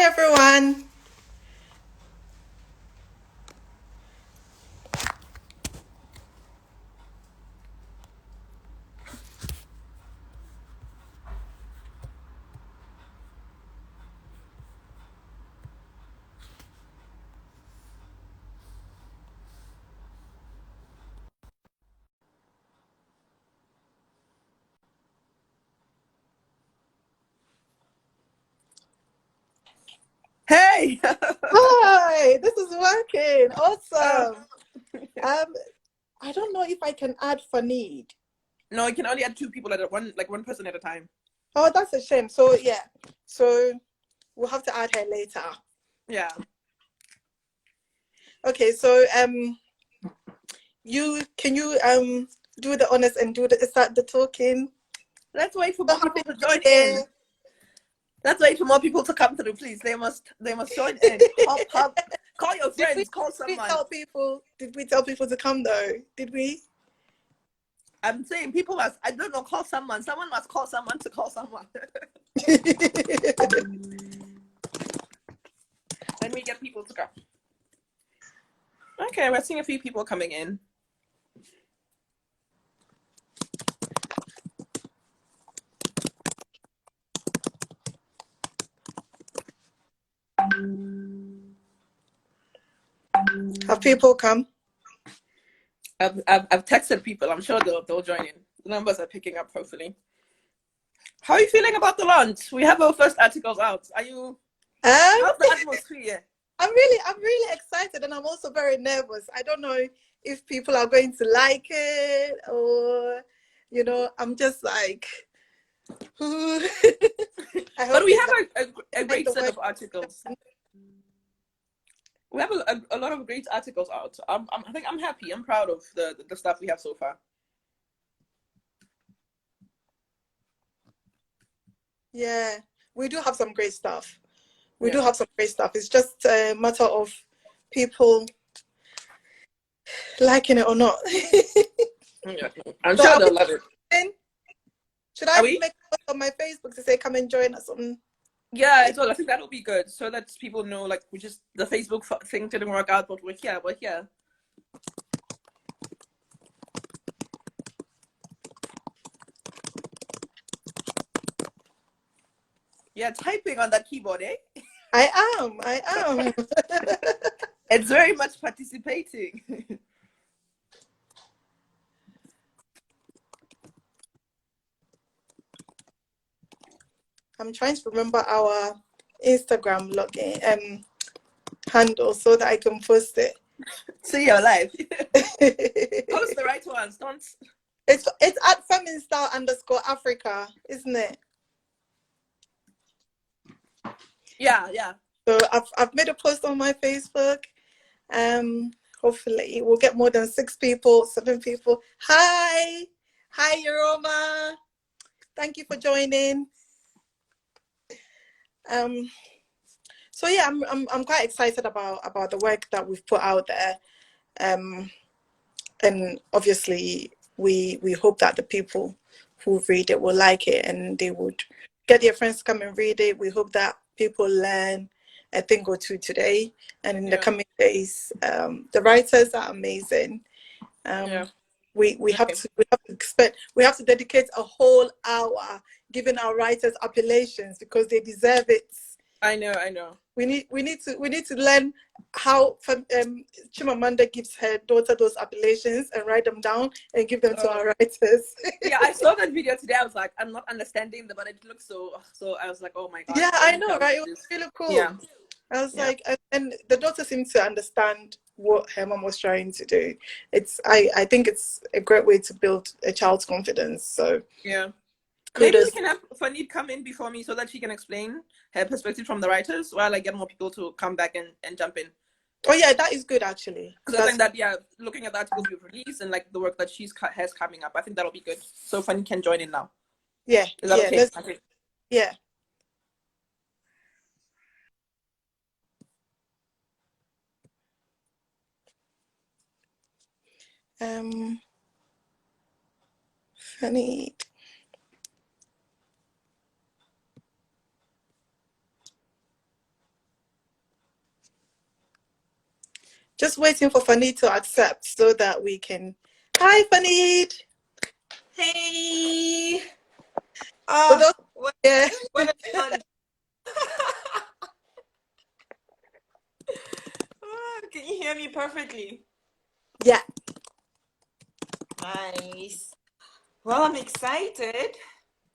Hi everyone. Hey! Hi, this is working. Oh, Awesome. Um, I don't know if I can add Fanid. no, you can only add two people at one person at a time. Oh, that's a shame. So yeah. So we'll have to add her later. Yeah. Okay, so you do the honors and start the talking. Let's wait for So more happy people to to be join here. in. Let's wait for more people to come through, please. They must join in. Hop, hop. Call your Did we friends, call did we someone. tell people? Did we tell people to come though? Did we? I'm saying people must, I don't know, call someone. Someone must call someone to call someone. Let me get people to come. Okay, we're seeing a few people coming in. Have people come? I've texted people. I'm sure they'll join in. The numbers are picking up, hopefully. How are you feeling about the launch? We have our first articles out. How's the atmosphere? I'm really excited, and I'm also very nervous. I don't know if people are going to like it, or I'm just like, I But hope we they have a like great the set work. of articles. We have a lot of great articles out. I think I'm happy. I'm proud of the stuff we have so far. Yeah, we do have some great stuff. We do Yeah. have some great stuff. It's just a matter of people liking it or not. Yeah. I'm So sure are we they'll love it. in? Should Are I we? make a post on my Facebook to say come and join us on? Yeah, as well. I think that'll be good. So that people know, like, we just, the Facebook thing didn't work out, but we're here. We're here. Yeah, typing on that keyboard, eh? I am. It's very much participating. I'm trying to remember our Instagram login handle so that I can post it. See your life. Post it's the right ones. Don't. it's at FemInStyle_Africa, isn't it? Yeah, yeah. So I've made a post on my Facebook. Hopefully we'll get more than 6 people, 7 people. Hi, Yoroma. Thank you for joining. So yeah, I'm quite excited about the work that we've put out there. And obviously we hope that the people who read it will like it and they would get their friends to come and read it. We hope that people learn a thing or two today and in the coming days. The writers are amazing. Yeah. We have to dedicate a whole hour giving our writers appellations because they deserve it. I know. We need to learn how Chimamanda gives her daughter those appellations and write them down and give them to our writers. Yeah, I saw that video today. I was like, I'm not understanding but it looks so. I was like, oh my god. Yeah, I know, right? It was really cool. Yeah. I was like, and the daughter seemed to understand what her mom was trying to do. I think it's a great way to build a child's confidence. So yeah. Maybe we kudos. can have Fanid come in before me so that she can explain her perspective from the writers while I get more people to come back and jump in. Oh yeah, that is good actually. Because I think that looking at the articles we've released and like the work that has coming up, I think that'll be good. So Fanid can join in now. Yeah, Is that okay? Okay. Yeah. Funny. just waiting for Fanny to accept so that we can. Hi, Fanny. Hey. Yeah. What a fun. Can you hear me perfectly? Yeah. Nice. Well, I'm excited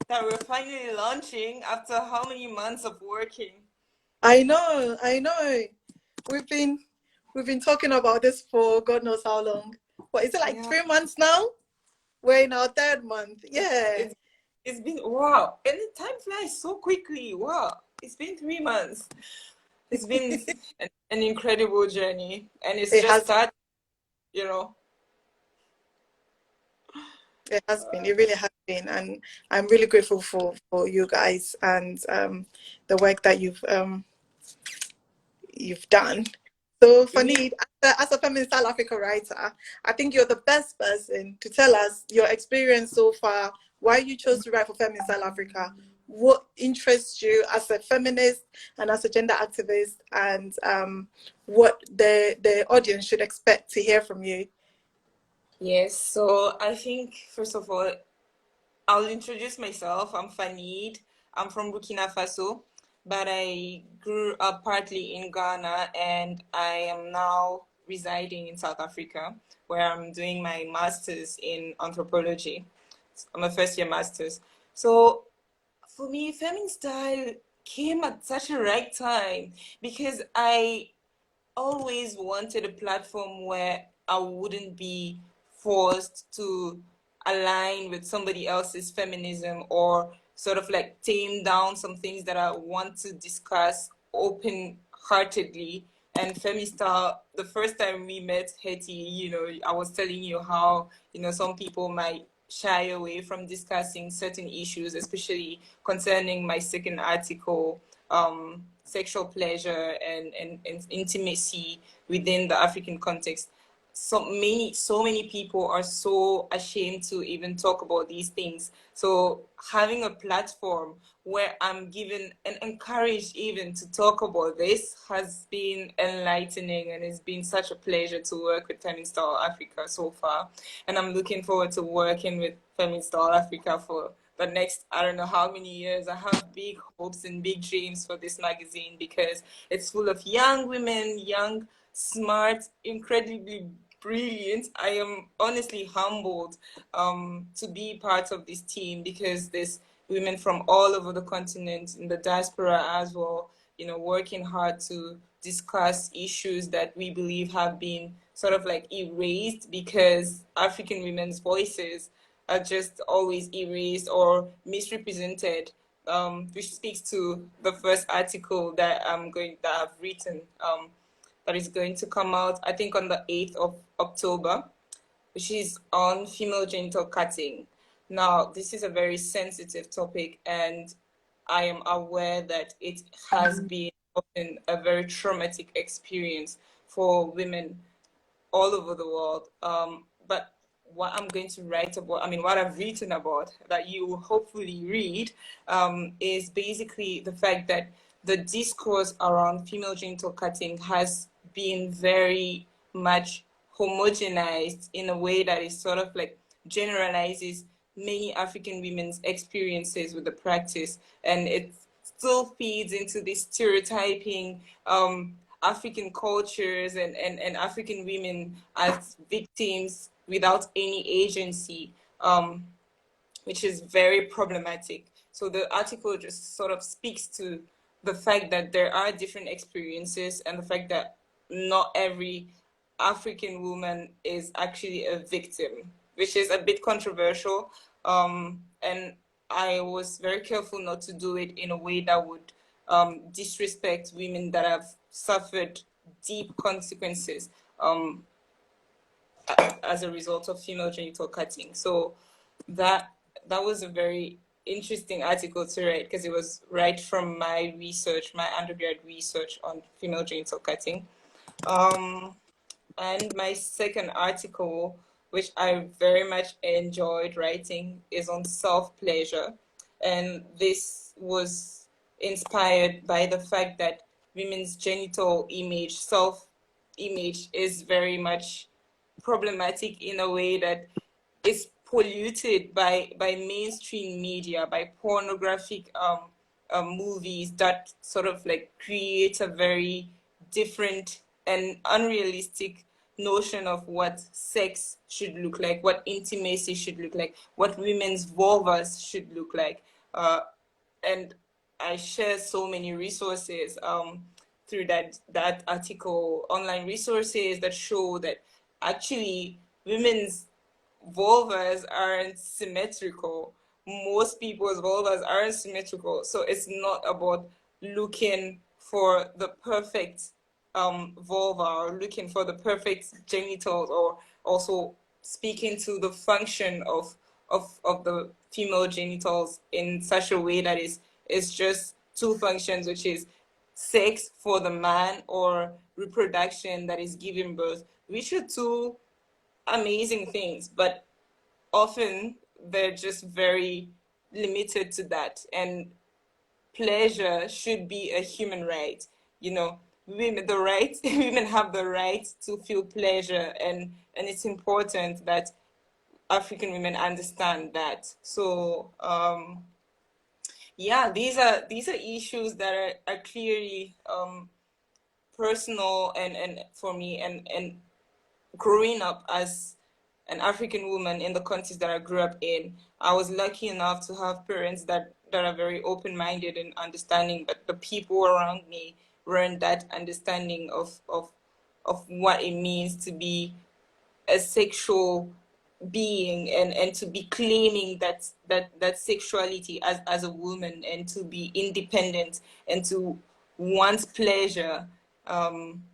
that we're finally launching after how many months of working. I know. We've been talking about this for God knows how long. What is it, like 3 months now? We're in our 3rd month. Yeah. It's been, wow. And the time flies so quickly. Wow. It's been 3 months. It's been an incredible journey. And it just started, you know. It has been. It really has been, and I'm really grateful for you guys and the work that you've done. So, Fanny, as a FemInStyle Africa writer, I think you're the best person to tell us your experience so far, why you chose to write for FemInStyle Africa, what interests you as a feminist and as a gender activist, and what the audience should expect to hear from you. Yes, so I think, first of all, I'll introduce myself. I'm Fanid. I'm from Burkina Faso, but I grew up partly in Ghana, and I am now residing in South Africa, where I'm doing my master's in anthropology. I'm a first-year master's. So for me, FemInStyle came at such a right time because I always wanted a platform where I wouldn't be forced to align with somebody else's feminism or sort of like tame down some things that I want to discuss open heartedly. And FemiStar, the first time we met, Hetty, you know, I was telling you how, you know, some people might shy away from discussing certain issues, especially concerning my second article, sexual pleasure and intimacy within the African context. So many people are so ashamed to even talk about these things. So having a platform where I'm given and encouraged even to talk about this has been enlightening, and it's been such a pleasure to work with FemInStyle Africa so far. And I'm looking forward to working with FemInStyle Africa for the next, I don't know how many years. I have big hopes and big dreams for this magazine because it's full of young women, young, smart, incredibly brilliant. I am honestly humbled to be part of this team because there's women from all over the continent, in the diaspora as well, you know, working hard to discuss issues that we believe have been sort of like erased because African women's voices are just always erased or misrepresented, which speaks to the first article that I've written, that is going to come out, I think, on the 8th of October, which is on female genital cutting. Now, this is a very sensitive topic, and I am aware that it has been often a very traumatic experience for women all over the world. But what I'm going to write about, I mean, what I've written about that you will hopefully read, is basically the fact that the discourse around female genital cutting has been very much homogenized in a way that is sort of like generalizes many African women's experiences with the practice, and it still feeds into this stereotyping African cultures and African women as victims without any agency, which is very problematic. So the article just sort of speaks to the fact that there are different experiences and the fact that not every African woman is actually a victim, which is a bit controversial. And I was very careful not to do it in a way that would disrespect women that have suffered deep consequences as a result of female genital cutting. So that was a very interesting article to write because it was right from my research, my undergrad research on female genital cutting. And my second article, which I very much enjoyed writing, is on self-pleasure. And this was inspired by the fact that women's genital image, image is very much problematic in a way that is polluted by mainstream media, by pornographic movies that sort of like create a very different and unrealistic notion of what sex should look like, what intimacy should look like, what women's vulvas should look like. And I share so many resources through that article, online resources that show that actually women's vulvas aren't symmetrical. Most people's vulvas aren't symmetrical. So it's not about looking for the perfect vulva or looking for the perfect genitals, or also speaking to the function of the female genitals in such a way that is just two functions, which is sex for the man or reproduction, that is giving birth, which are two amazing things, but often they're just very limited to that. And pleasure should be a human right. You know, women have the right to feel pleasure, and it's important that African women understand that. So yeah, these are issues that are clearly personal and for me, and growing up as an African woman in the countries that I grew up in, I was lucky enough to have parents that are very open-minded and understanding, but the people around me weren't that understanding of what it means to be a sexual being, and to be claiming that sexuality as a woman, and to be independent and to want pleasure.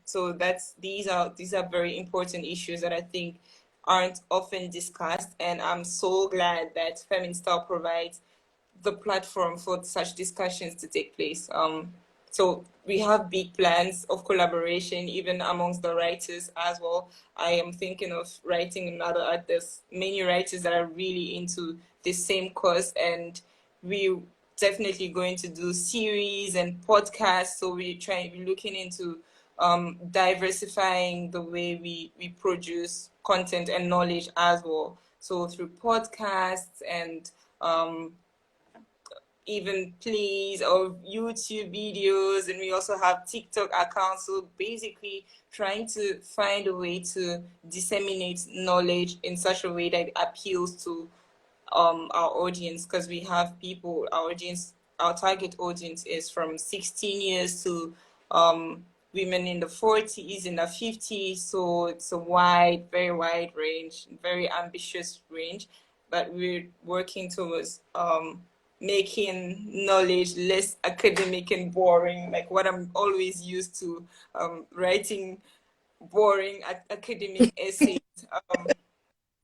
So these are very important issues that I think aren't often discussed, and I'm so glad that FemInStyle provides the platform for such discussions to take place. So we have big plans of collaboration, even amongst the writers as well. I am thinking of writing another art. There's many writers that are really into the same cause, and we're definitely going to do series and podcasts. So we're looking into diversifying the way we produce content and knowledge as well. So through podcasts and even plays or YouTube videos, and we also have TikTok accounts. So basically trying to find a way to disseminate knowledge in such a way that appeals to our audience, because we have people, our target audience is from 16 years to women in the 40s, in the 50s. So it's a very wide range, very ambitious range, but we're working towards making knowledge less academic and boring, like what I'm always used to, writing boring academic essays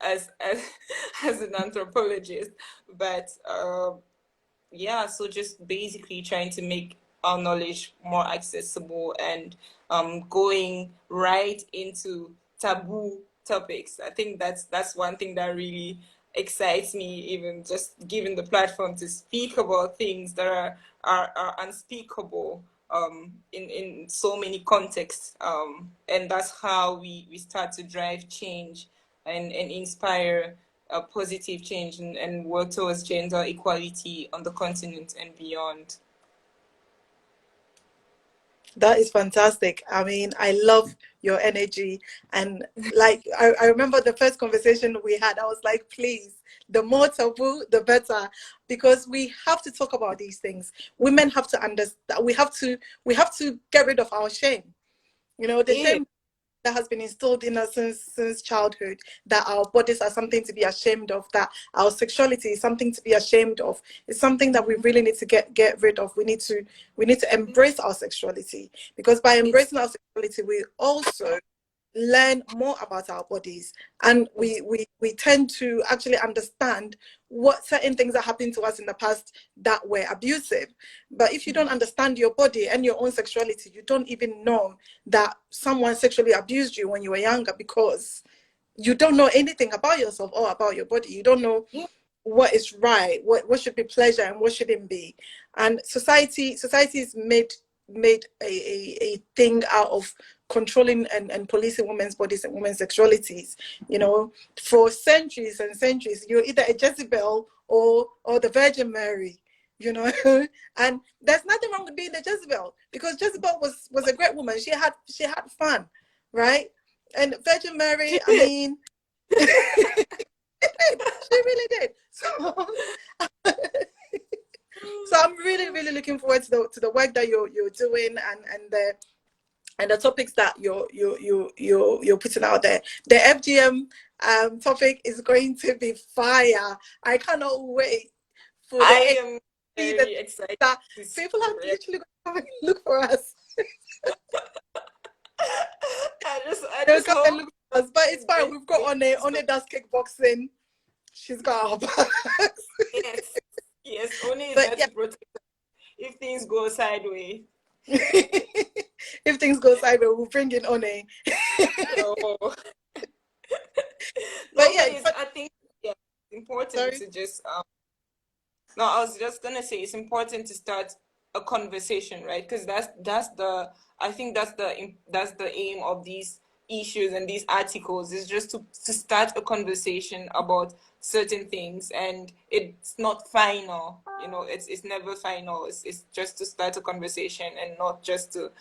as as an anthropologist. But yeah, so just basically trying to make our knowledge more accessible, and going right into taboo topics. I think that's one thing that really excites me, even just given the platform to speak about things that are unspeakable in so many contexts. And that's how we start to drive change and inspire a positive change, and work towards gender equality on the continent and beyond. That is fantastic. I mean, I love your energy. And like, I remember the first conversation we had, I was like, please, the more taboo, the better, because we have to talk about these things. Women have to understand, we have to get rid of our shame. You know, the shame that has been instilled in us since childhood, that our bodies are something to be ashamed of, that our sexuality is something to be ashamed of. It's something that we really need to get rid of. We need to embrace our sexuality, because by embracing our sexuality, we also learn more about our bodies, and we tend to actually understand what certain things that happened to us in the past that were abusive. But if you don't understand your body and your own sexuality, you don't even know that someone sexually abused you when you were younger, because you don't know anything about yourself or about your body. You don't know what is right, what should be pleasure and what shouldn't be. And society is made a thing out of controlling and policing women's bodies and women's sexualities. You know, for centuries and centuries, you're either a Jezebel or the Virgin Mary. You know, and there's nothing wrong with being a Jezebel, because Jezebel was a great woman. She had fun, right? And Virgin Mary, I mean, she really did. So, so I'm really looking forward to the work that you're doing, and the topics that you're putting out there. The FGM topic is going to be fire. I cannot wait for I am very excited that people have literally going to look for us. I just hope. And look for us, but it's fine. We've got on a does kickboxing. She's got our backs. Yes, only that to protect us if things go sideways. If things go sideways, we'll bring in One. But I think it's important to just no, I was just gonna say it's important to start a conversation, right? Because I think that's the aim of these issues and these articles, is just to start a conversation about certain things, and it's not final, you know, it's never final. It's just to start a conversation and not just to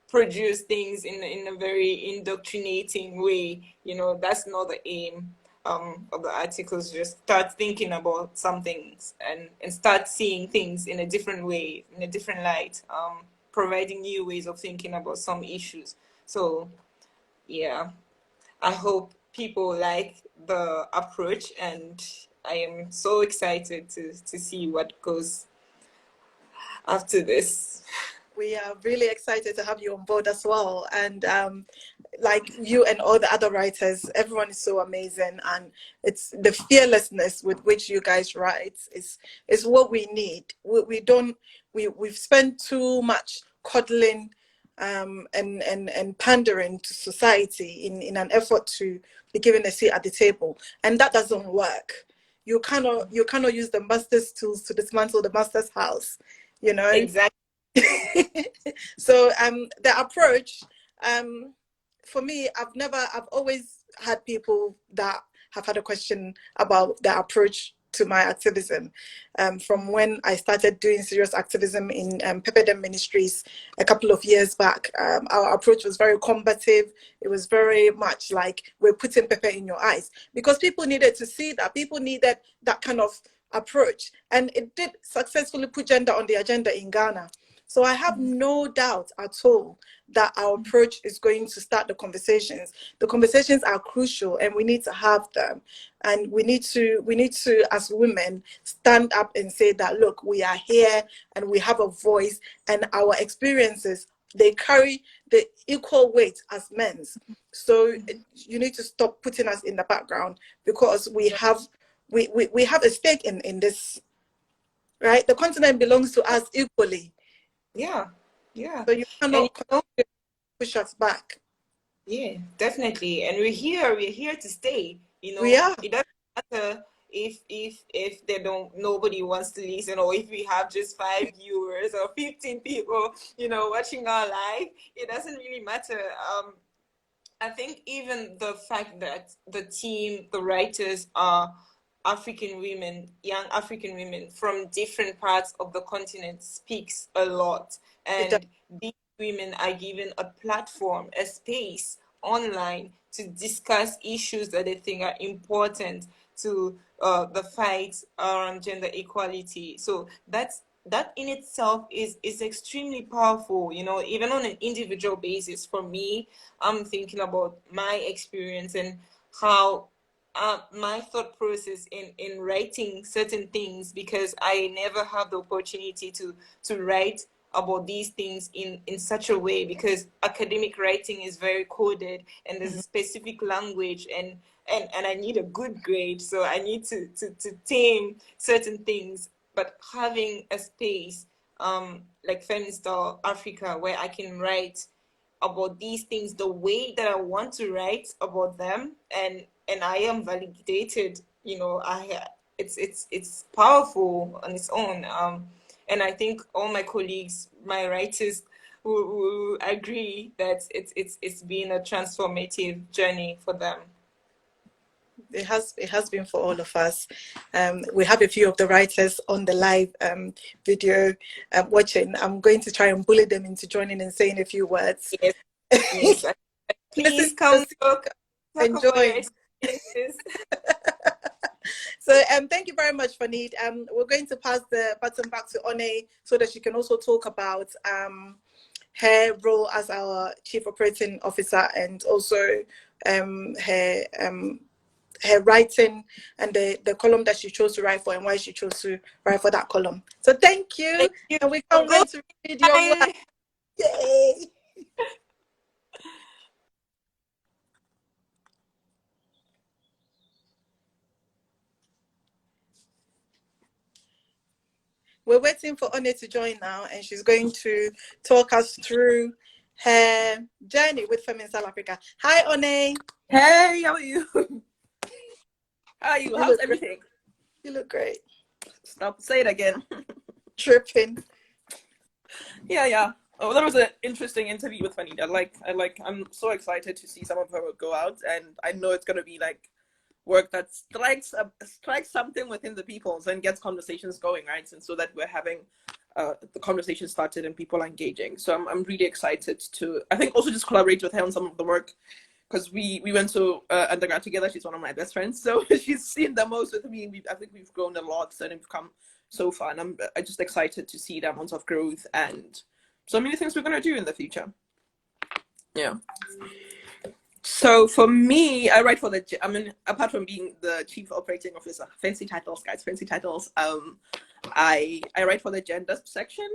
produce things in a very indoctrinating way. You know, that's not the aim of the articles. Just start thinking about some things and start seeing things in a different way, in a different light, providing new ways of thinking about some issues. So yeah, I hope people like the approach, and I am so excited to see what goes after this. We are really excited to have you on board as well. And like you and all the other writers, everyone is so amazing, and it's the fearlessness with which you guys write is what we need. We've spent too much coddling and pandering to society in an effort to be given a seat at the table, and that doesn't work. You cannot use the master's tools to dismantle the master's house, you know. Exactly. So the approach, for me, I've always had people that have had a question about the approach to my activism. From when I started doing serious activism in Pepperdam Ministries a couple of years back, our approach was very combative. It was very much like, we're putting pepper in your eyes, because people needed to see that. People needed that kind of approach, and it did successfully put gender on the agenda in Ghana. So I have no doubt at all that our approach is going to start the conversations. The conversations are crucial, and we need to have them. And we need to, as women, stand up and say that, look, we are here and we have a voice, and our experiences, they carry the equal weight as men's. So you need to stop putting us in the background, because we have a stake in this, right? The continent belongs to us equally. Yeah. So you cannot push us back. Yeah, definitely. And we're here to stay. You know, We are. It doesn't matter if nobody wants to listen, or if we have just 5 viewers or 15 people, you know, watching our live. It doesn't really matter. I think even the fact that the writers are African women, young African women from different parts of the continent, speaks a lot. And these women are given a platform, a space online to discuss issues that they think are important to the fight around gender equality. So that in itself is extremely powerful, you know, even on an individual basis. For me, I'm thinking about my experience and how my thought process in writing certain things, because I never have the opportunity to write about these things in such a way, because academic writing is very coded, and there's a specific language, and I need a good grade, so I need to tame certain things. But having a space like FemInStyle Africa, where I can write about these things the way that I want to write about them, and I am validated, you know, it's powerful on its own. And I think all my colleagues, my writers, will agree that it's been a transformative journey for them. It has been for all of us. We have a few of the writers on the live video watching. I'm going to try and bully them into joining and saying a few words. Yes, yes. Please come talk about your experiences. So thank you very much, Fanid. We're going to pass the baton back to One so that she can also talk about her role as our Chief Operating Officer, and also her writing and the column that she chose to write for and why she chose to write for that column. So thank you. And we can't wait to read your work. Yay! We're waiting for One to join now, and she's going to talk us through her journey with FemInStyle Africa. Hi, One. Hey, how are you? How are you? How's everything? Great. You look great. Stop. Say it again. Tripping. Yeah. Oh, that was an interesting interview with Fanita. I'm so excited to see some of her work go out, and I know it's gonna be like work that strikes something within the peoples and gets conversations going, right? And so that we're having the conversation started and people are engaging. So I'm really excited to, I think, also just collaborate with her on some of the work, because we went to undergrad together. She's one of my best friends, so she's seen the most with me. I think we've grown a lot and we've come so far, and I'm just excited to see the amount of growth and so many things we're going to do in the future. Yeah. So for me, I write for apart from being the Chief Operating Officer, fancy titles, guys, fancy titles. I write for the gender section,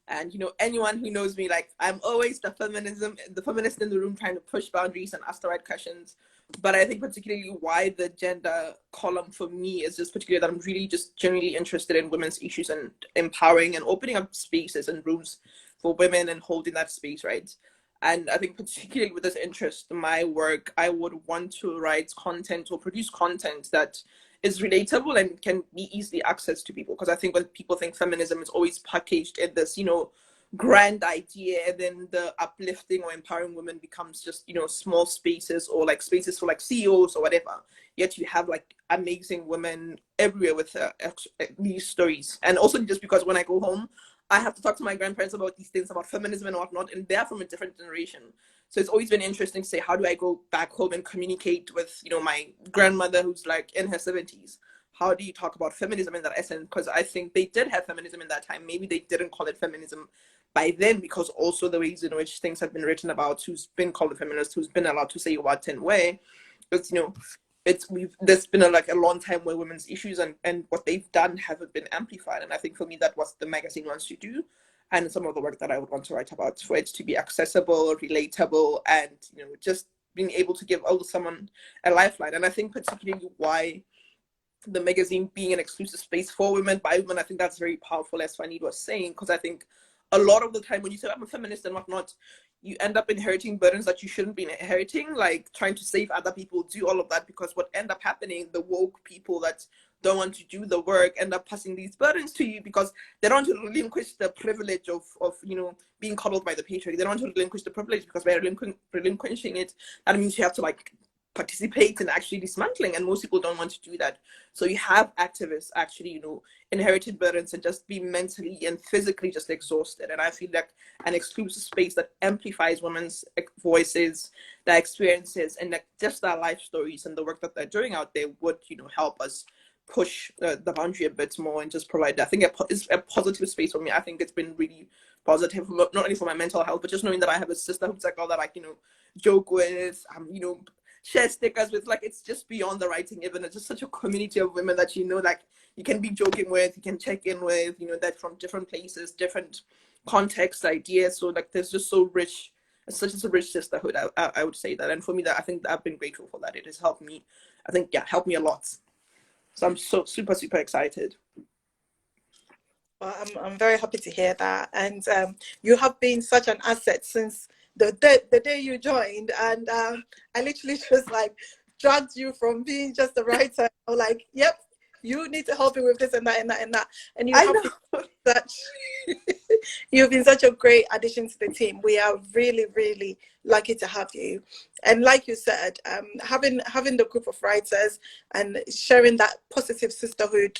and anyone who knows me, like, I'm always the feminist in the room, trying to push boundaries and ask the right questions. But I think particularly why the gender column for me is just particularly that I'm really just genuinely interested in women's issues and empowering and opening up spaces and rooms for women and holding that space, right? And I think particularly with this interest in my work, I would want to write content or produce content that is relatable and can be easily accessed to people. Because I think when people think feminism is always packaged in this, grand idea, and then the uplifting or empowering women becomes just, small spaces or like spaces for like CEOs or whatever. Yet you have like amazing women everywhere with these stories. And also just because when I go home, I have to talk to my grandparents about these things, about feminism and whatnot, and they're from a different generation. So it's always been interesting to say, how do I go back home and communicate with, my grandmother who's like in her 70s? How do you talk about feminism in that essence? Because I think they did have feminism in that time. Maybe they didn't call it feminism by then, because also the ways in which things have been written about who's been called a feminist, who's been allowed to say what and where. It's, there's been a long time where women's issues and what they've done haven't been amplified. And I think for me, that was the magazine wants to do. And some of the work that I would want to write about, for it to be accessible, relatable, and, just being able to give someone a lifeline. And I think particularly why the magazine being an exclusive space for women, by women, I think that's very powerful, as Fanny was saying, because I think a lot of the time when you say I'm a feminist and whatnot, you end up inheriting burdens that you shouldn't be inheriting, like trying to save other people, do all of that, because what end up happening, the woke people that don't want to do the work end up passing these burdens to you because they don't want to relinquish the privilege of being coddled by the patriarchy. They don't want to relinquish the privilege, because by relinquishing it, that means you have to like participate in actually dismantling, and most people don't want to do that. So you have activists actually inherited burdens and just be mentally and physically just exhausted. And I feel like an exclusive space that amplifies women's voices, their experiences, and like just their life stories and the work that they're doing out there would help us push the boundary a bit more and just provide, I think, it's a positive space for me. I think it's been really positive, not only for my mental health, but just knowing that I have a sister who's like all that, like, joke with, share stickers with, like, it's just beyond the writing even. It's just such a community of women that like you can be joking with, you can check in with, that from different places, different contexts, ideas. So like there's just so rich, it's such a rich sisterhood. I would say that. And for me, that I think that I've been grateful for that. It has helped me, I think, helped me a lot. So I'm so super excited. Well, I'm very happy to hear that. And you have been such an asset since the day you joined. And I literally just like dragged you from being just a writer. I was like, yep, you need to help me with this and that and that and that. And you I have been know. such you've been such a great addition to the team. We are really, really lucky to have you. And like you said, having the group of writers and sharing that positive sisterhood,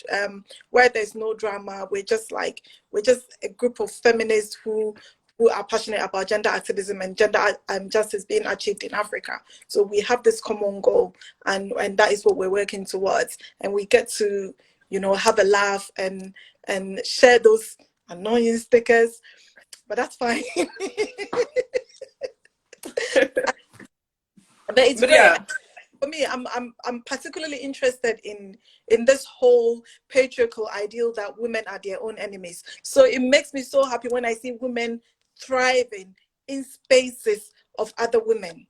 where there's no drama, we're just a group of feminists who are passionate about gender activism and gender justice being achieved in Africa. So we have this common goal, and that is what we're working towards. And we get to, have a laugh and share those annoying stickers, but that's fine. But it's But great. yeah, For me, I'm particularly interested in this whole patriarchal ideal that women are their own enemies. So it makes me so happy when I see women thriving in spaces of other women.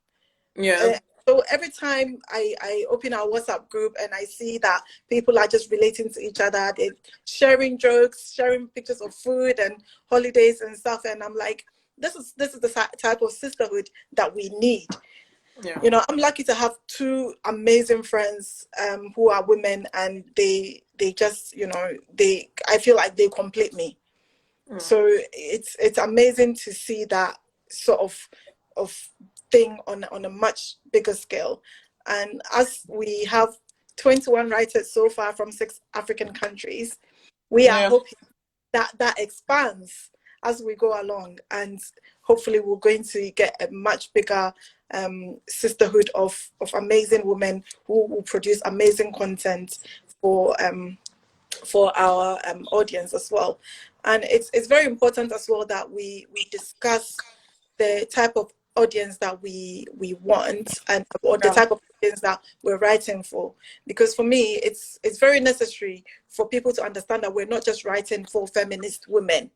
yeah, Uh, so every time I open our WhatsApp group and I see that people are just relating to each other, they're sharing jokes, sharing pictures of food and holidays and stuff, and I'm like, this is the type of sisterhood that we need. yeah, I'm lucky to have two amazing friends who are women, and they just, I feel like they complete me. So it's amazing to see that sort of thing on a much bigger scale. And as we have 21 writers so far from 6 African countries, we are yeah, hoping that expands as we go along, and hopefully we're going to get a much bigger sisterhood of amazing women who will produce amazing content for our audience as well. And it's very important as well that we discuss the type of audience that we want, and or the yeah, type of audience that we're writing for, because for me it's very necessary for people to understand that we're not just writing for feminist women.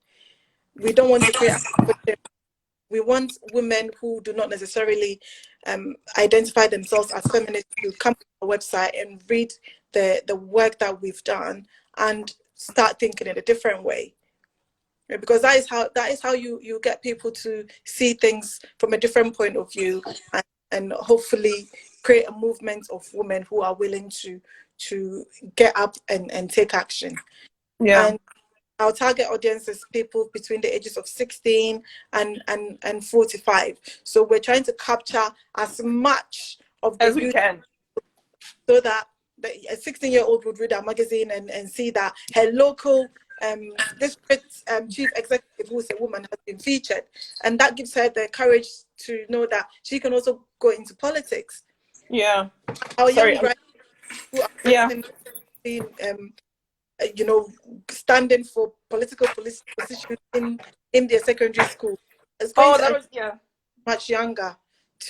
We don't want to create we want women who do not necessarily identify themselves as feminists to come to our website and read the work that we've done and start thinking in a different way. Right? Because that is how you get people to see things from a different point of view, and hopefully create a movement of women who are willing to get up and take action. yeah. And our target audience is people between the ages of 16 and 45. So we're trying to capture as much of the As we youth, can. so that a 16-year-old would read our magazine and see that her local district chief executive, who's a woman, has been featured. And that gives her the courage to know that she can also go into politics. Yeah. Our Sorry. young writers who are Yeah. being standing for political positions in their secondary school. It's going Oh, to that encourage was yeah. much younger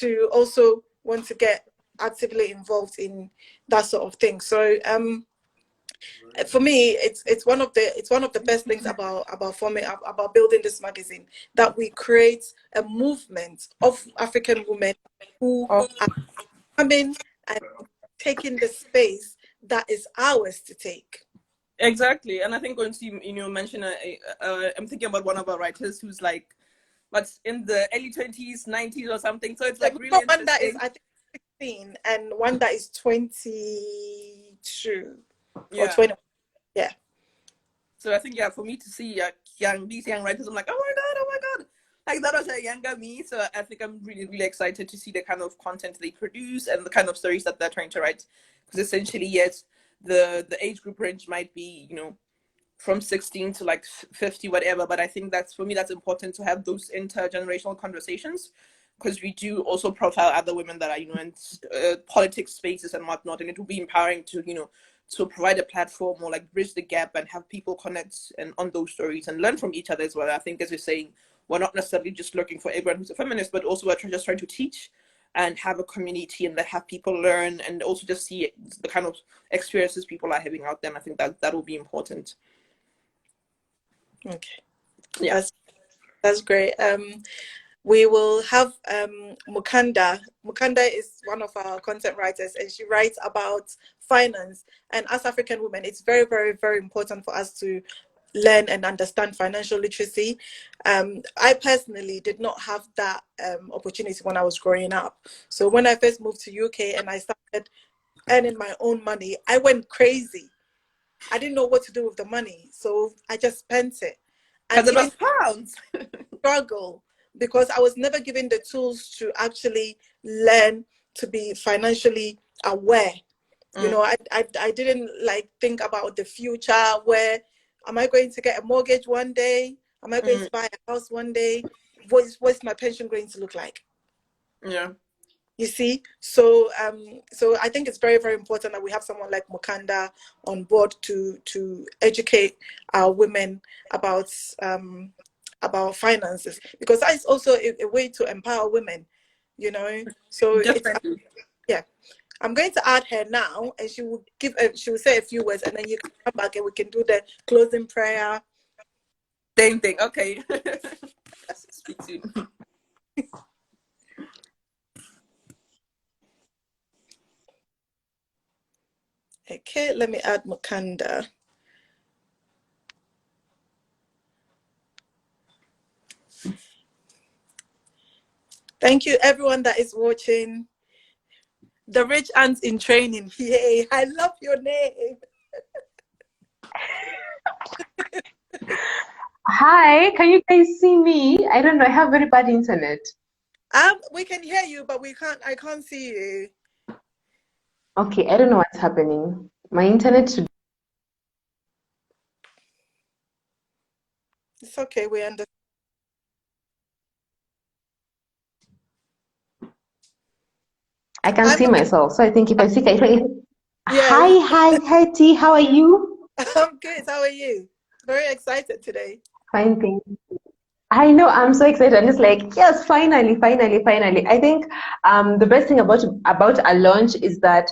to also want to get actively involved in that sort of thing. So for me, it's one of the best things about forming about building this magazine, that we create a movement of African women who Oh, are coming and taking the space that is ours to take. exactly. And I think once you mention, I'm thinking about one of our writers who's like, what's in the early 20s, 90s or something. So it's Yeah, like we've really got one that is, interesting. I think, 16, and one that is 22 or Yeah. 20. Yeah. So I think yeah, for me to see these young writers, I'm like, oh my god, like that was a younger me. So I think I'm really really excited to see the kind of content they produce and the kind of stories that they're trying to write. Because essentially, yes, the age group range might be from 16 to like 50 whatever, but I think that's for me that's important to have those intergenerational conversations, because we do also profile other women that are in politics spaces and whatnot, and it will be empowering to to provide a platform or like bridge the gap and have people connect and on those stories and learn from each other as well. I think, as you're saying, we're not necessarily just looking for everyone who's a feminist, but also we're just trying to teach and have a community and have people learn and also just see the kind of experiences people are having out there. And I think that will be important. Okay. Yeah. That's great. We will have Mukanda. Mukanda is one of our content writers, and she writes about finance. And as African women, it's very, very, very important for us to learn and understand financial literacy. I personally did not have that opportunity when I was growing up. So when I first moved to UK and I started earning my own money, I went crazy. I didn't know what to do with the money, so I just spent it. And Because it even was pounds. struggle because I was never given the tools to actually learn to be financially aware. You know, I didn't like think about the future. Where am I going to get a mortgage one day? Am I going to buy a house one day? What's my pension going to look like? Yeah. You see, so so I think it's very, very important that we have someone like Mukanda on board to educate our women about finances, because that is also a way to empower women, you know. So it's Definitely. yeah. I'm going to add her now, and she will she will say a few words, and then you can come back and we can do the closing prayer. Same thing. Okay. Speak soon. Okay, let me add Mukanda. Thank you, everyone that is watching. The Rich Ants in Training. Yay, I love your name. Hi, can you guys see me? I don't know, I have very bad internet. We can hear you, but I can't see you. Okay, I don't know what's happening. My internet should. It's okay, we understand. I can see I'm myself, so I think if I see, yeah, hi, T, how are you? I'm good. How are you? Very excited today. Fine, thank you. I know, I'm so excited. I'm just like, yes, finally, finally, finally. I think the best thing about a launch is that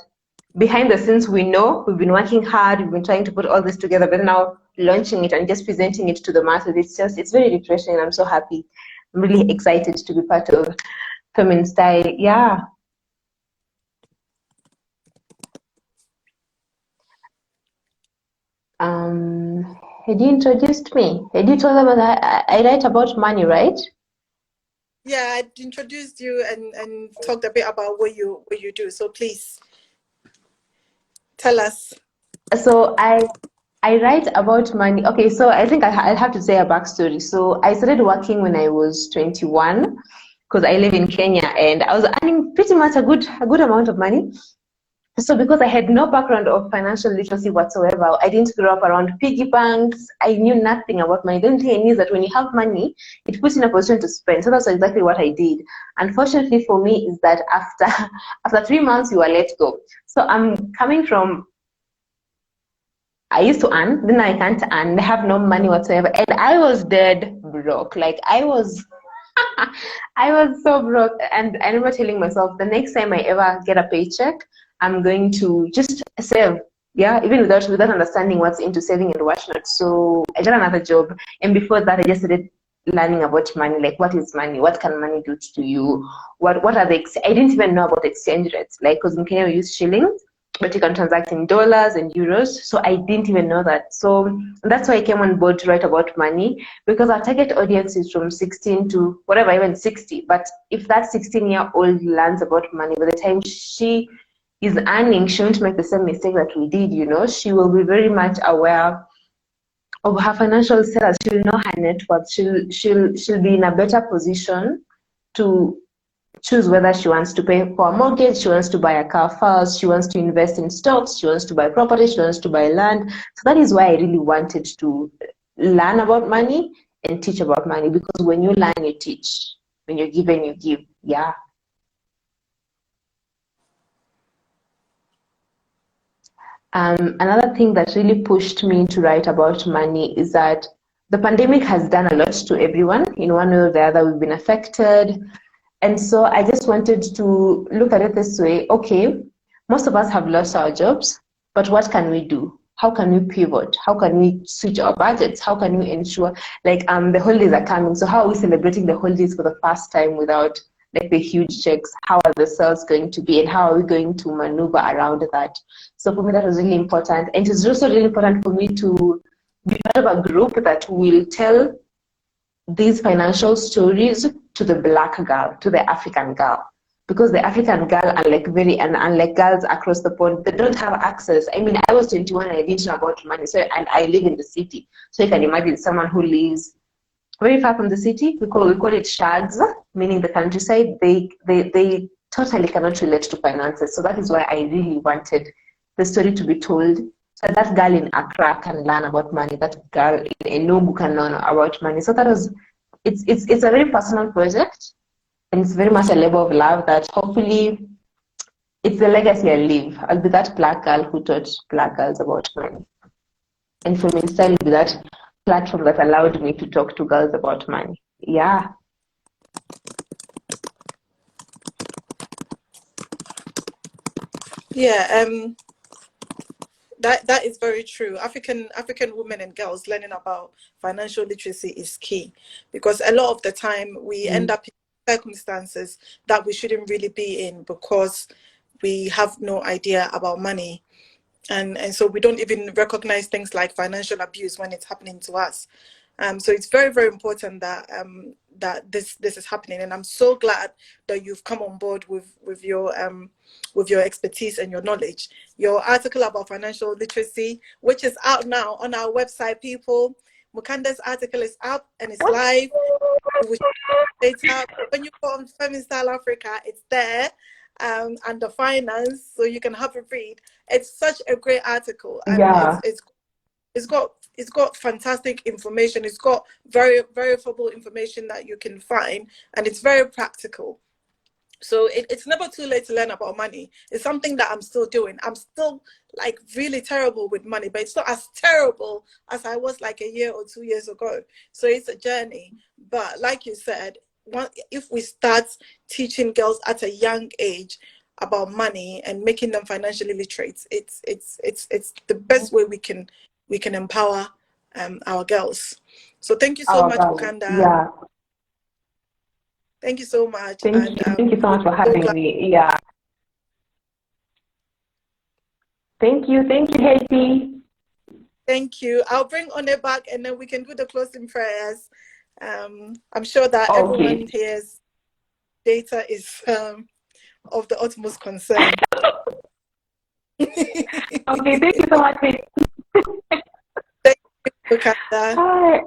behind the scenes, we know we've been working hard, we've been trying to put all this together, but now launching it and just presenting it to the masses, it's very refreshing, and I'm so happy. I'm really excited to be part of FemInStyle. Yeah. Had you introduced me? Had you told them that I write about money, right? Yeah, I introduced you and talked a bit about what you do. So please tell us. So I write about money. Okay, so I think I'll have to say a backstory. So I started working when I was 21 because I live in Kenya, and I was earning pretty much a good amount of money. So because I had no background of financial literacy whatsoever, I didn't grow up around piggy banks. I knew nothing about money. The only thing I knew is that when you have money, it puts you in a position to spend. So that's exactly what I did. Unfortunately for me is that after 3 months, you are let go. So I'm coming from, I used to earn, then I can't earn, I have no money whatsoever. And I was dead broke. Like I was I was so broke. And I remember telling myself the next time I ever get a paycheck, I'm going to just save. Yeah, even without understanding what's into saving and whatnot. So I got another job. And before that I just started learning about money, like what is money, what can money do to you, what are I didn't even know about exchange rates, like because in Kenya we use shillings, but you can transact in dollars and euros. So I didn't even know that. So that's why I came on board to write about money, because our target audience is from 16 to whatever, even 60. But if that 16-year-old learns about money, by the time she is earning, she won't make the same mistake that we did, you know. She will be very much aware of her financial status. She'll know her net worth. She'll be in a better position to choose whether she wants to pay for a mortgage, she wants to buy a car first, she wants to invest in stocks, she wants to buy property, she wants to buy land. So that is why I really wanted to learn about money and teach about money, because when you learn, you teach. When you're given, you give. Yeah. Another thing that really pushed me to write about money is that the pandemic has done a lot to everyone. In one way or the other, we've been affected. And so I just wanted to look at it this way. Okay, most of us have lost our jobs, but what can we do? How can we pivot? How can we switch our budgets? How can we ensure, like, the holidays are coming? So how are we celebrating the holidays for the first time without like the huge checks? How are the sales going to be, and how are we going to maneuver around that? So for me, that was really important. And it's also really important for me to be part of a group that will tell these financial stories to the Black girl, to the African girl. because the African girl, unlike girls across the pond, they don't have access. I mean, I was 21 and I didn't know about money, so and I live in the city, so you can imagine someone who lives very far from the city. We call it shads, meaning the countryside. They totally cannot relate to finances. So that is why I really wanted the story to be told. So that girl in Accra can learn about money. That girl in Enugu can learn about money. So that was it's a very personal project, and it's very much a labor of love that hopefully it's the legacy I leave. I'll be that black girl who taught black girls about money. And FemInStyle will be that platform that allowed me to talk to girls about money. Yeah. Yeah, that is very true. African women and girls learning about financial literacy is key, because a lot of the time we end up in circumstances that we shouldn't really be in because we have no idea about money, and so we don't even recognize things like financial abuse when it's happening to us. So it's very, very important that that this is happening, and I'm so glad that you've come on board with your expertise and your knowledge. Your article about financial literacy, which is out now on our website, people. Mukanda's article is up and it's live. Data. When you go on FemInStyle Africa, it's there, under finance, so you can have a read. It's such a great article, and Yeah. it's got fantastic information. It's got very verifiable information that you can find, and it's very practical. So it's never too late to learn about money. It's something that I'm still doing. I'm still like really terrible with money, but it's not as terrible as I was like a year or 2 years ago. So it's a journey. But like you said, if we start teaching girls at a young age about money and making them financially literate, it's the best way we can empower our girls. So thank you so much, Mukanda. Yeah. Thank you so much. Thank you so much for having me. Yeah. Thank you, Haiti. Thank you. I'll bring One back and then we can do the closing prayers. I'm sure that Okay. everyone here's data is of the utmost concern. Okay, thank you so much, Haiti. Thank you, Mukanda. Hi.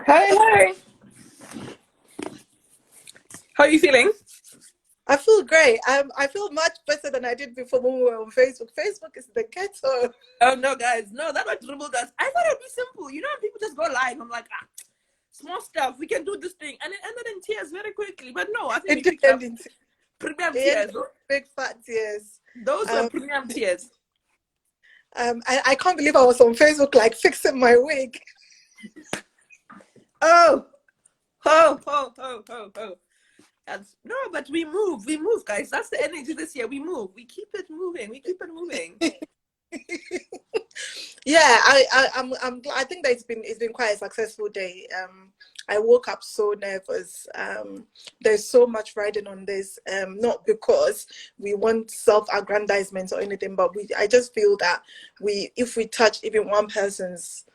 Hi. How are you feeling? I feel great. I feel much better than I did before when we were on Facebook. Facebook is the ghetto. Oh no, guys, no, that was dribbled us. I thought it'd be simple. You know, when people just go live, I'm like, small stuff, we can do this thing, and it ended in tears very quickly. But no, I think we picked up premium tears. Big fat tears. Those are premium tears. I can't believe I was on Facebook like fixing my wig. Oh. No, but we move, guys. That's the energy this year. We move, we keep it moving. Yeah, I think that it's been quite a successful day. I woke up so nervous. There's so much riding on this, not because we want self-aggrandizement or anything, but I just feel that if we touch even one person's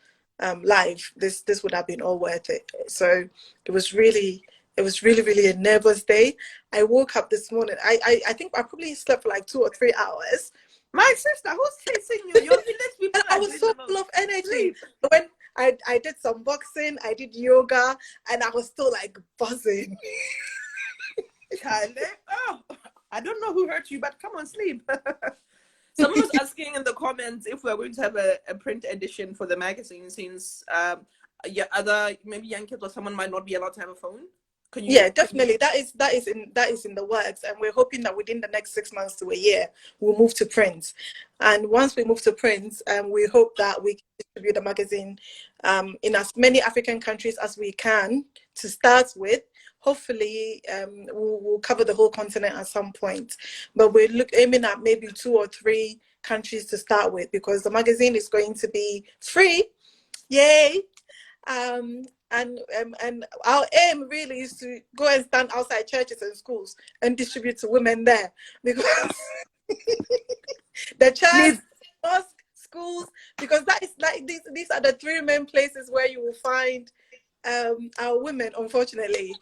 life, this would have been all worth it. So it was really a nervous day. I woke up this morning. I think I probably slept for like 2 or 3 hours. My sister, who's chasing you? Your village people. I was so full of energy. When I did some boxing, I did yoga, and I was still like buzzing. Oh, I don't know who hurt you, but come on, sleep. Someone was asking in the comments if we're going to have a print edition for the magazine, since maybe young kids or someone might not be allowed to have a phone. Yeah, definitely. That is in the works, and we're hoping that within the next 6 months to a year, we'll move to print. And once we move to print, we hope that we can distribute the magazine in as many African countries as we can to start with. Hopefully, we'll cover the whole continent at some point. But we're aiming at maybe 2 or 3 countries to start with, because the magazine is going to be free. Yay! and our aim really is to go and stand outside churches and schools and distribute to women there, because the church, Please. mosque, schools, because that is like these are the three main places where you will find our women, unfortunately.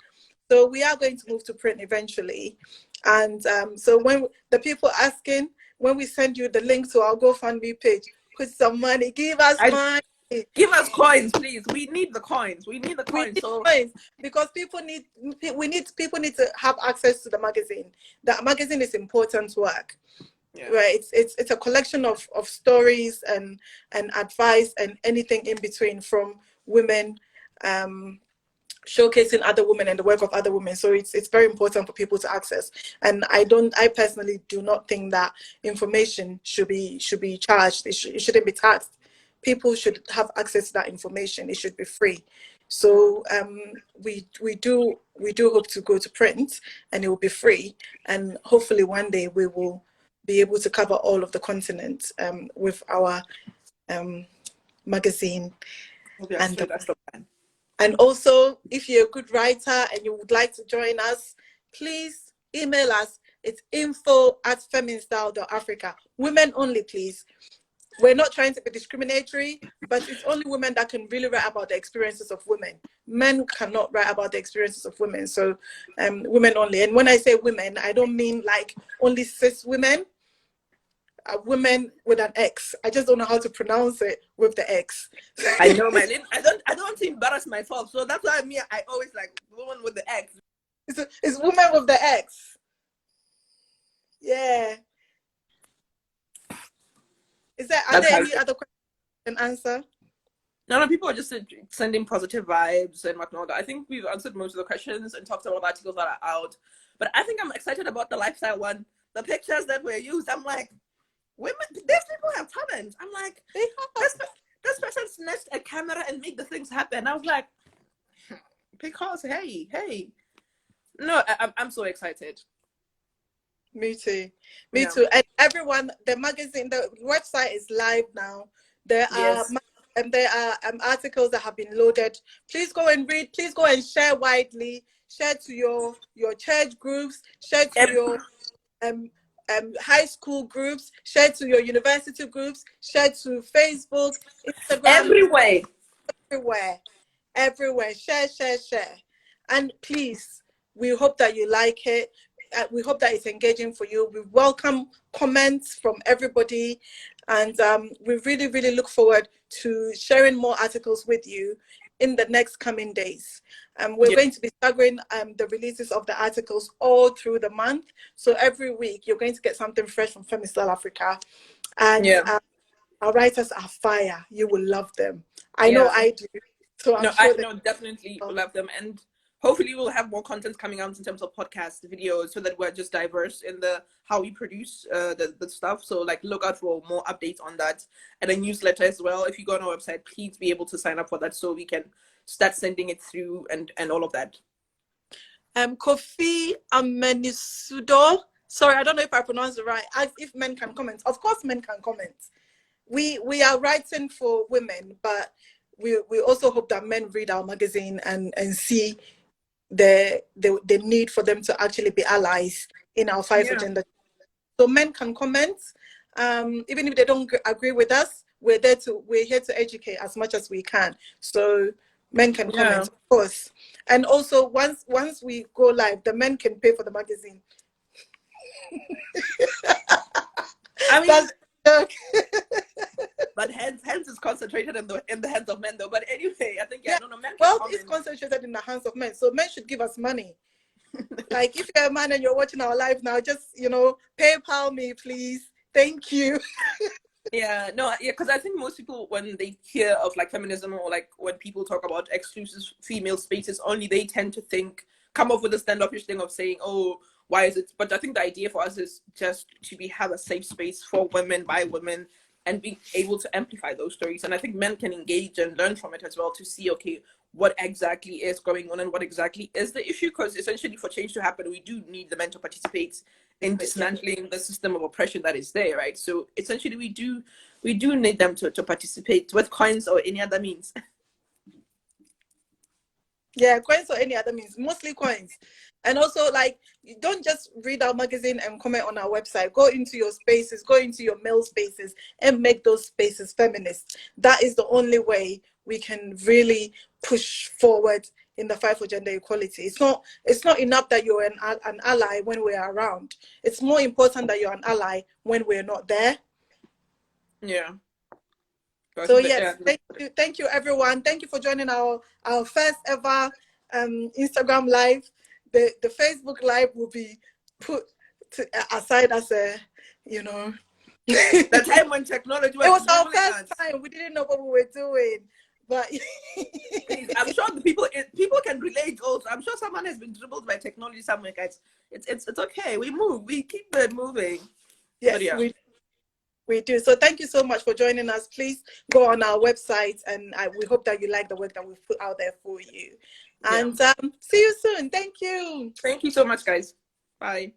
So we are going to move to print eventually, and so when the people asking, when we send you the link to our GoFundMe page, put some money, give us money. Give us coins, please. We need the coins. We need the We coins. need So coins, because people need to have access to the magazine. The magazine is important work. yeah. Right, it's a collection of stories and advice and anything in between from women, showcasing other women and the work of other women. So it's very important for people to access. And I personally do not think that information should be charged. It shouldn't be taxed. People should have access to that information. It should be free. So we do hope to go to print, and it will be free, and hopefully one day we will be able to cover all of the continent with our magazine. Yeah, so that's the plan. And also, if you're a good writer and you would like to join us, please email us. It's info@FemInStyle.Africa. Women only, please. We're not trying to be discriminatory, but it's only women that can really write about the experiences of women. Men cannot write about the experiences of women. So women only. And when I say women, I don't mean like only cis women. Women with an X. I just don't know how to pronounce it with the X. I know, man. I don't want to embarrass myself, so that's why I always like woman with the X. It's woman with the X. Yeah. Are there any other questions you can answer? No, people are just sending positive vibes and whatnot. I think we've answered most of the questions and talked about articles that are out. But I think I'm excited about the lifestyle one. The pictures that were used, I'm like, women, these people have talent. I'm like, this person snatched a camera and made the things happen. I was like, because hey. No, I'm so excited. Me too. And everyone, the magazine, the website is live now. There are articles that have been loaded. Please go and read. Please go and share widely. Share to your church groups. Share to your high school groups. Share to your university groups. Share to Facebook, Instagram, everywhere. Share. And please, we hope that you like it. We hope that it's engaging for you. We welcome comments from everybody, and we really, really look forward to sharing more articles with you in the next coming days. We're going to be staggering the releases of the articles all through the month. So every week you're going to get something fresh from FemInStyle Africa, and our writers are fire. You will love them. I know I do. So I definitely love them, and hopefully we'll have more content coming out in terms of podcast videos, so that we're just diverse in how we produce the stuff. So like look out for more updates on that, and a newsletter as well. If you go on our website, please be able to sign up for that so we can start sending it through and all of that. Kofi Amenisudo. Sorry, I don't know if I pronounced it right. Ask if men can comment. Of course men can comment. We are writing for women, but we also hope that men read our magazine and see the need for them to actually be allies in our fight for gender. So men can comment, even if they don't agree with us. We're here to educate as much as we can. So men can comment, of course. And also once we go live, the men can pay for the magazine. I mean, but hands is concentrated in the hands of men, though. But anyway, I think men wealth is concentrated in the hands of men, so men should give us money. Like if you're a man and you're watching our live now, just PayPal me, please. Thank you. Because I think most people, when they hear of like feminism, or like when people talk about exclusive female spaces only, they tend to come up with a standoffish thing of saying, oh, why is it? But I think the idea for us is just to have a safe space for women by women, and being able to amplify those stories. And I think men can engage and learn from it as well, to see, okay, what exactly is going on and what exactly is the issue. Because essentially for change to happen, we do need the men to participate in dismantling the system of oppression that is there, right? So essentially we do need them to participate with coins or any other means. Yeah, coins or any other means, mostly coins. And also, like, you don't just read our magazine and comment on our website. Go into your spaces, go into your male spaces, and make those spaces feminist. That is the only way we can really push forward in the fight for gender equality. It's not enough that you're an ally when we're around. It's more important that you're an ally when we're not there. Yeah. So yes, thank you everyone. Thank you for joining our first ever Instagram live. The Facebook live will be put aside as a, you know, the time when technology was, it was our dribbling first us. time. We didn't know what we were doing, but Please, I'm sure the people can relate also. I'm sure someone has been dribbled by technology somewhere, guys. It's okay. We move. We keep it moving. Yes, yeah. we do. So thank you so much for joining us. Please go on our website, and we hope that you like the work that we've put out there for you. And see you soon. Thank you. Thank you so much, guys. Bye.